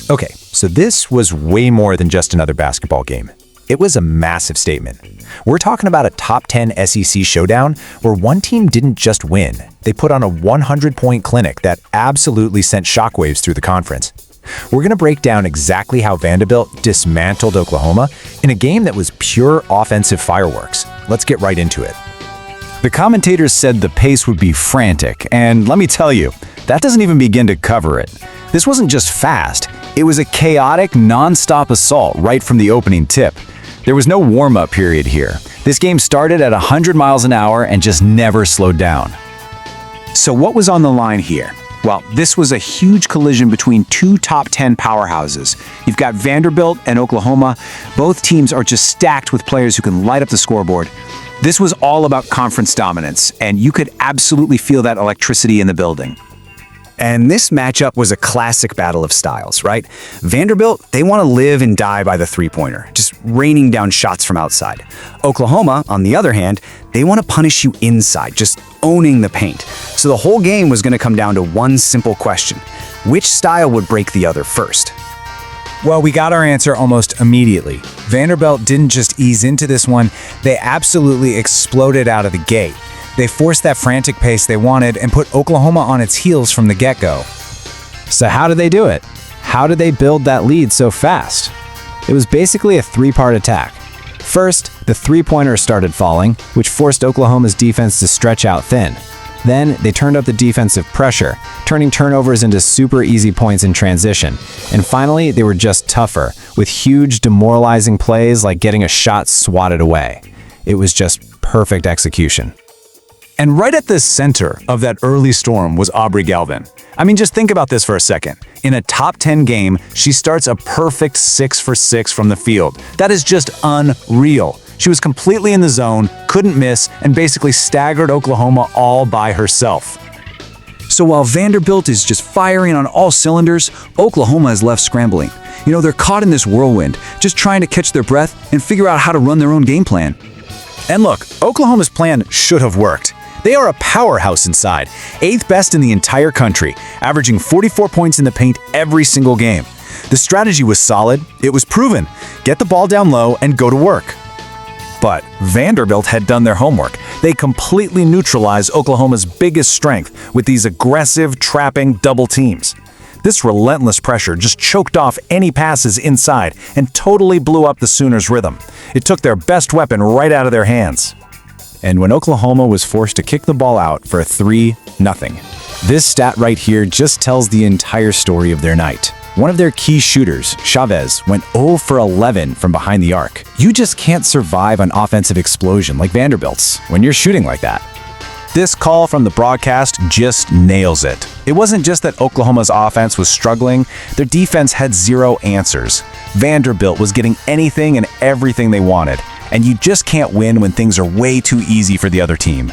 Okay, so this was way more than just another basketball game. It was a massive statement. We're talking about a top 10 SEC showdown where one team didn't just win. They put on a 100-point clinic that absolutely sent shockwaves through the conference. We're going to break down exactly how Vanderbilt dismantled Oklahoma in a game that was pure offensive fireworks. Let's get right into it. The commentators said the pace would be frantic, and let me tell you, that doesn't even begin to cover it. This wasn't just fast, it was a chaotic, non-stop assault right from the opening tip. There was no warm-up period here. This game started at 100 miles an hour and just never slowed down. So what was on the line here? Well, this was a huge collision between two top 10 powerhouses. You've got Vanderbilt and Oklahoma. Both teams are just stacked with players who can light up the scoreboard. This was all about conference dominance, and you could absolutely feel that electricity in the building. And this matchup was a classic battle of styles, right? Vanderbilt, they want to live and die by the three-pointer, just raining down shots from outside. Oklahoma, on the other hand, they want to punish you inside, just owning the paint. So the whole game was going to come down to one simple question: which style would break the other first? Well, we got our answer almost immediately. Vanderbilt didn't just ease into this one, they absolutely exploded out of the gate. They forced that frantic pace they wanted and put Oklahoma on its heels from the get-go. So how did they do it? How did they build that lead so fast? It was basically a three-part attack. First, the three-pointer started falling, which forced Oklahoma's defense to stretch out thin. Then, they turned up the defensive pressure, turning turnovers into super easy points in transition. And finally, they were just tougher, with huge demoralizing plays like getting a shot swatted away. It was just perfect execution. And right at the center of that early storm was Aubrey Gavin. I mean, just think about this for a second. In a top 10 game, she starts a perfect 6 for 6 from the field. That is just unreal. She was completely in the zone, couldn't miss, and basically staggered Oklahoma all by herself. So while Vanderbilt is just firing on all cylinders, Oklahoma is left scrambling. They're caught in this whirlwind, just trying to catch their breath and figure out how to run their own game plan. And look, Oklahoma's plan should have worked. They are a powerhouse inside, 8th best in the entire country, averaging 44 points in the paint every single game. The strategy was solid, it was proven. Get the ball down low and go to work. But Vanderbilt had done their homework. They completely neutralized Oklahoma's biggest strength with these aggressive, trapping double teams. This relentless pressure just choked off any passes inside and totally blew up the Sooners' rhythm. It took their best weapon right out of their hands. And when Oklahoma was forced to kick the ball out for a 3-0, this stat right here just tells the entire story of their night. One of their key shooters, Chavez, went 0 for 11 from behind the arc. You just can't survive an offensive explosion like Vanderbilt's when you're shooting like that. This call from the broadcast just nails it. It wasn't just that Oklahoma's offense was struggling, their defense had zero answers. Vanderbilt was getting anything and everything they wanted, and you just can't win when things are way too easy for the other team.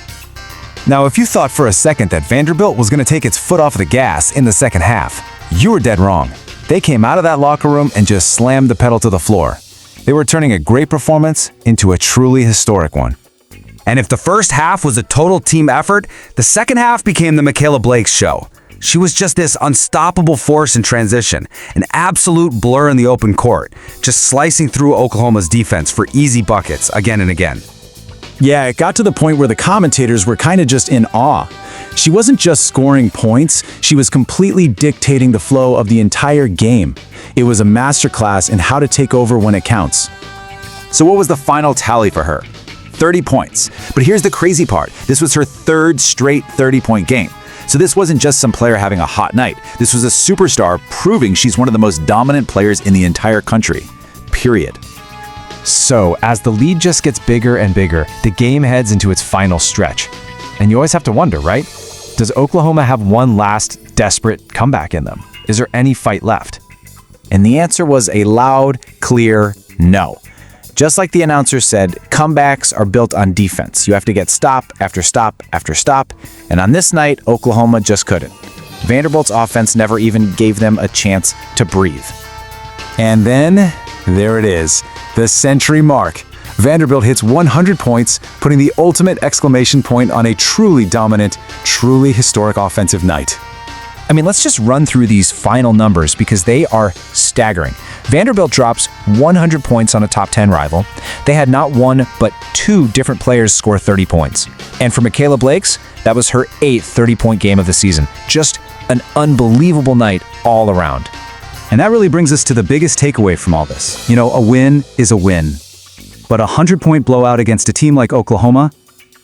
Now, if you thought for a second that Vanderbilt was going to take its foot off the gas in the second half, you were dead wrong. They came out of that locker room and just slammed the pedal to the floor. They were turning a great performance into a truly historic one. And if the first half was a total team effort, the second half became the Mikayla Blakes show. She was just this unstoppable force in transition, an absolute blur in the open court, just slicing through Oklahoma's defense for easy buckets again and again. Yeah, it got to the point where the commentators were kind of just in awe. She wasn't just scoring points, she was completely dictating the flow of the entire game. It was a masterclass in how to take over when it counts. So what was the final tally for her? 30 points. But here's the crazy part. This was her third straight 30-point game. So this wasn't just some player having a hot night. This was a superstar proving she's one of the most dominant players in the entire country. Period. So, as the lead just gets bigger and bigger, the game heads into its final stretch. And you always have to wonder, right? Does Oklahoma have one last desperate comeback in them? Is there any fight left? And the answer was a loud, clear no. Just like the announcer said, comebacks are built on defense. You have to get stop after stop after stop. And on this night, Oklahoma just couldn't. Vanderbilt's offense never even gave them a chance to breathe. And then, there it is, the century mark. Vanderbilt hits 100 points, putting the ultimate exclamation point on a truly dominant, truly historic offensive night. I mean, let's just run through these final numbers because they are staggering. Vanderbilt drops 100 points on a top 10 rival. They had not one, but 2 different players score 30 points. And for Mikayla Blakes, that was her 8th 30-point game of the season. Just an unbelievable night all around. And that really brings us to the biggest takeaway from all this. You know, a win is a win. But a 100-point blowout against a team like Oklahoma,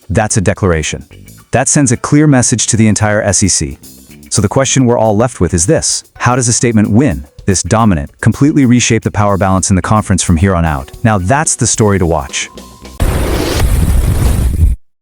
that's a declaration. That sends a clear message to the entire SEC. So the question we're all left with is this: how does a statement win, this dominant, completely reshape the power balance in the conference from here on out? Now that's the story to watch.